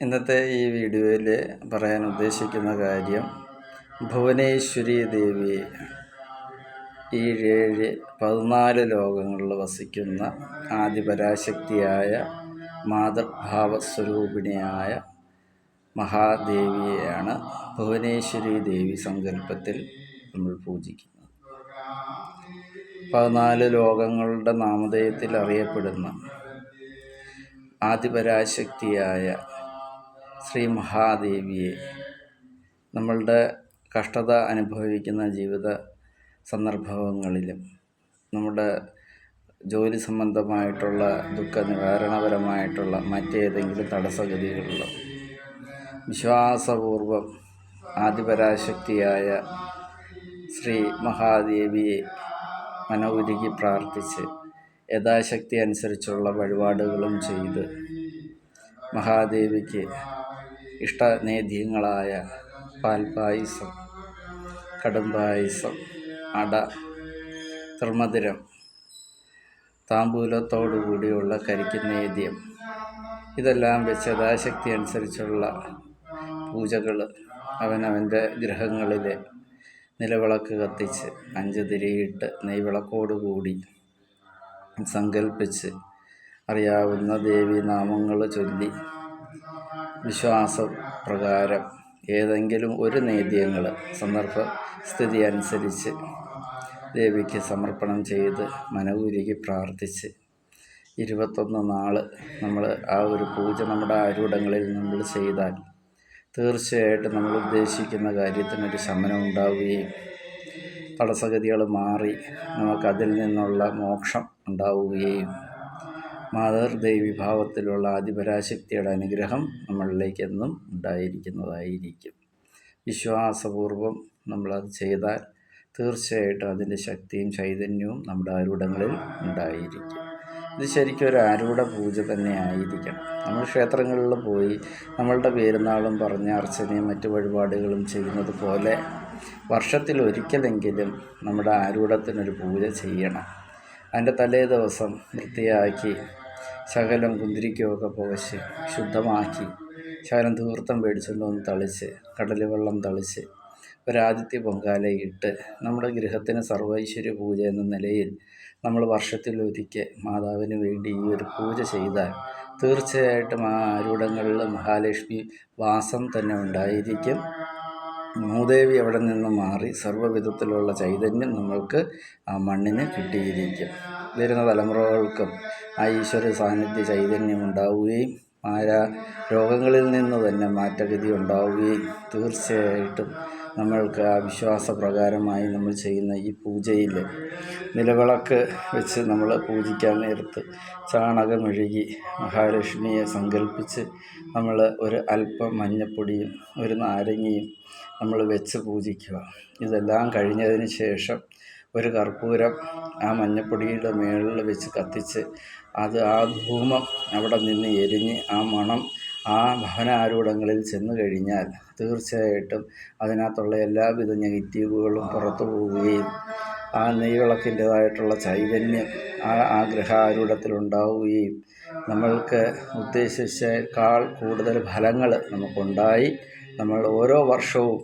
ഇന്നത്തെ ഈ വീഡിയോയിൽ പറയാൻ ഉദ്ദേശിക്കുന്ന കാര്യം ഭുവനേശ്വരി ദേവി ഈ 14 ലോകങ്ങളിൽ വസിക്കുന്ന ആദിപരാശക്തിയായ മാതൃഭാവസ്വരൂപിണിയായ മഹാദേവിയെയാണ് ഭുവനേശ്വരി ദേവി സങ്കല്പത്തിൽ നമ്മൾ പൂജിക്കുന്നത്. 14 ലോകങ്ങളുടെ നാമധേയത്തിൽ അറിയപ്പെടുന്ന ആദിപരാശക്തിയായ ശ്രീ മഹാദേവിയെ നമ്മളുടെ കഷ്ടത അനുഭവിക്കുന്ന ജീവിത സന്ദർഭങ്ങളിലും നമ്മുടെ ജോലി സംബന്ധമായിട്ടുള്ള ദുഃഖ നിവാരണപരമായിട്ടുള്ള മറ്റേതെങ്കിലും തടസ്സഗതികളിലും വിശ്വാസപൂർവം ആദിപരാശക്തിയായ ശ്രീ മഹാദേവിയെ മനോരുകി പ്രാർത്ഥിച്ച് യഥാശക്തി അനുസരിച്ചുള്ള വഴിപാടുകളും ചെയ്ത് മഹാദേവിക്ക് ഇഷ്ടനേദ്യങ്ങളായ പാൽപ്പായസം, കടുംപായസം, അട, തിർമധുരം, താമ്പൂലത്തോടു കൂടിയുള്ള കരിക്കുന്നേദ്യം ഇതെല്ലാം വെച്ച് യഥാശക്തി അനുസരിച്ചുള്ള പൂജകൾ അവനവൻ്റെ ഗൃഹങ്ങളിൽ നിലവിളക്ക് കത്തിച്ച് 5 തിരിയിട്ട് നെയ്വിളക്കോടുകൂടി സങ്കൽപ്പിച്ച് അറിയാവുന്ന ദേവീനാമങ്ങൾ ചൊല്ലി വിശ്വാസപ്രകാരം ഏതെങ്കിലും ഒരു നേദ്യങ്ങൾ സന്ദർഭസ്ഥിതി അനുസരിച്ച് ദേവിക്ക് സമർപ്പണം ചെയ്ത് മനവുരുകി പ്രാർത്ഥിച്ച് 21 നാൾ നമ്മൾ ആ ഒരു പൂജ നമ്മുടെ ആരൂഢങ്ങളിൽ നമ്മൾ ചെയ്താൽ തീർച്ചയായിട്ടും നമ്മൾ ഉദ്ദേശിക്കുന്ന കാര്യത്തിനൊരു ശമനം ഉണ്ടാവുകയും തടസ്സഗതികൾ മാറി നമുക്കതിൽ നിന്നുള്ള മോക്ഷം ഉണ്ടാവുകയും മാതൃദേവി ഭാവത്തിലുള്ള ആദിപരാശക്തിയുടെ അനുഗ്രഹം നമ്മളിലേക്കെന്നും ഉണ്ടായിരിക്കുന്നതായിരിക്കും. വിശ്വാസപൂർവം നമ്മളത് ചെയ്താൽ തീർച്ചയായിട്ടും അതിൻ്റെ ശക്തിയും ചൈതന്യവും നമ്മുടെ ആരൂഢങ്ങളിൽ ഉണ്ടായിരിക്കും. ഇത് ശരിക്കും ഒരു ആരൂഢ പൂജ തന്നെ ആയിരിക്കണം. നമ്മൾ ക്ഷേത്രങ്ങളിൽ പോയി നമ്മളുടെ പേരുന്നാളും പറഞ്ഞ് അർച്ചനയും മറ്റു വഴിപാടുകളും ചെയ്യുന്നത് പോലെ വർഷത്തിലൊരിക്കലെങ്കിലും നമ്മുടെ ആരൂഢത്തിനൊരു പൂജ ചെയ്യണം. അതിൻ്റെ തലേ ദിവസം വൃത്തിയാക്കി ശകലം കുന്തിരിക്കമൊക്കെ പുകച്ച് ശുദ്ധമാക്കി ശകലം തീർത്ഥം മേടിച്ചുകൊണ്ട് വന്ന് തളിച്ച് കടൽ വെള്ളം തളിച്ച് ഒരാദിത്യ പൊങ്കാലയിട്ട് നമ്മുടെ ഗൃഹത്തിന് സർവൈശ്വര്യ പൂജ എന്ന നിലയിൽ നമ്മൾ വർഷത്തിലൊരിക്കൽ മാതാവിന് വേണ്ടി ഈ ഒരു പൂജ ചെയ്താൽ തീർച്ചയായിട്ടും ആ ആരൂഢങ്ങളിൽ മഹാലക്ഷ്മി വാസം തന്നെ ഉണ്ടായിരിക്കും. മൂദേവി അവിടെ നിന്ന് മാറി സർവ്വവിധത്തിലുള്ള ചൈതന്യം നമ്മൾക്ക് ആ മണ്ണിന് കിട്ടിയിരിക്കും. വരുന്ന തലമുറകൾക്കും ആ ഈശ്വര സാന്നിധ്യ ചൈതന്യം ഉണ്ടാവുകയും രോഗങ്ങളിൽ നിന്ന് തന്നെ മാറ്റഗതി ഉണ്ടാവുകയും തീർച്ചയായിട്ടും നമ്മൾക്ക് ആ വിശ്വാസപ്രകാരമായി നമ്മൾ ചെയ്യുന്ന ഈ പൂജയിൽ നിലവിളക്ക് വെച്ച് നമ്മൾ പൂജിക്കാൻ നേരത്ത് ചാണകമെഴുകി മഹാലക്ഷ്മിയെ സങ്കല്പിച്ച് നമ്മൾ ഒരു അല്പം മഞ്ഞപ്പൊടിയും ഒരു നാരങ്ങയും നമ്മൾ വെച്ച് പൂജിക്കുക. ഇതെല്ലാം കഴിഞ്ഞതിന് ശേഷം ഒരു കർപ്പൂരം ആ മഞ്ഞപ്പൊടിയുടെ മേളിൽ വെച്ച് കത്തിച്ച് അത് ആ ധൂമം അവിടെ നിന്ന് എരിഞ്ഞ് ആ മണം ആ ഭവനാരൂഢങ്ങളിൽ ചെന്ന് കഴിഞ്ഞാൽ തീർച്ചയായിട്ടും അതിനകത്തുള്ള എല്ലാവിധ നെഗറ്റീവുകളും പുറത്തു പോവുകയും ആ നെയ്വിളക്കിൻ്റേതായിട്ടുള്ള ചൈതന്യം ആ ഗൃഹാരൂഢത്തിലുണ്ടാവുകയും നമ്മൾക്ക് ഉദ്ദേശിച്ചേക്കാൾ കൂടുതൽ ഫലങ്ങൾ നമുക്കുണ്ടായി നമ്മൾ ഓരോ വർഷവും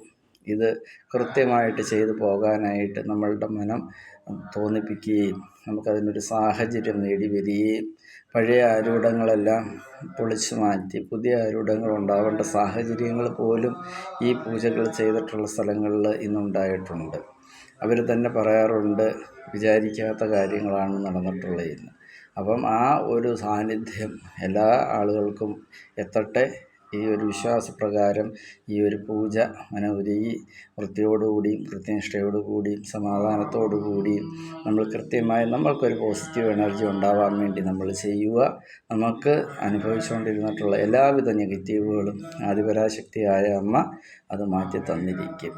ഇത് കൃത്യമായിട്ട് ചെയ്തു പോകാനായിട്ട് നമ്മളുടെ മനം തോന്നിപ്പിക്കുകയും നമുക്കതിനൊരു സാഹചര്യം നേടി വരികയും പഴയ ആരൂഢങ്ങളെല്ലാം പൊളിച്ചു മാറ്റി പുതിയ ആരൂഢങ്ങൾ ഉണ്ടാവേണ്ട സാഹചര്യങ്ങൾ പോലും ഈ പൂജകൾ ചെയ്തിട്ടുള്ള സ്ഥലങ്ങളിൽ ഇന്നുണ്ടായിട്ടുണ്ട്. അവർ തന്നെ പറയാറുണ്ട് വിചാരിക്കാത്ത കാര്യങ്ങളാണ് നടന്നിട്ടുള്ളതെന്ന്. അപ്പം ആ ഒരു സാന്നിധ്യം എല്ലാ ആളുകൾക്കും എത്തട്ടെ. ഈ ഒരു വിശ്വാസപ്രകാരം ഈ ഒരു പൂജ മനോരുകി വൃത്തിയോടുകൂടിയും കൃത്യനിഷ്ഠയോടുകൂടിയും സമാധാനത്തോടുകൂടിയും നമ്മൾ കൃത്യമായി നമ്മൾക്കൊരു പോസിറ്റീവ് എനർജി ഉണ്ടാവാൻ വേണ്ടി നമ്മൾ ചെയ്യുക. നമുക്ക് അനുഭവിച്ചുകൊണ്ടിരുന്നിട്ടുള്ള എല്ലാവിധ നെഗറ്റീവുകളും ആദിപരാശക്തിയായ അമ്മ അത് മാറ്റി തന്നിരിക്കും.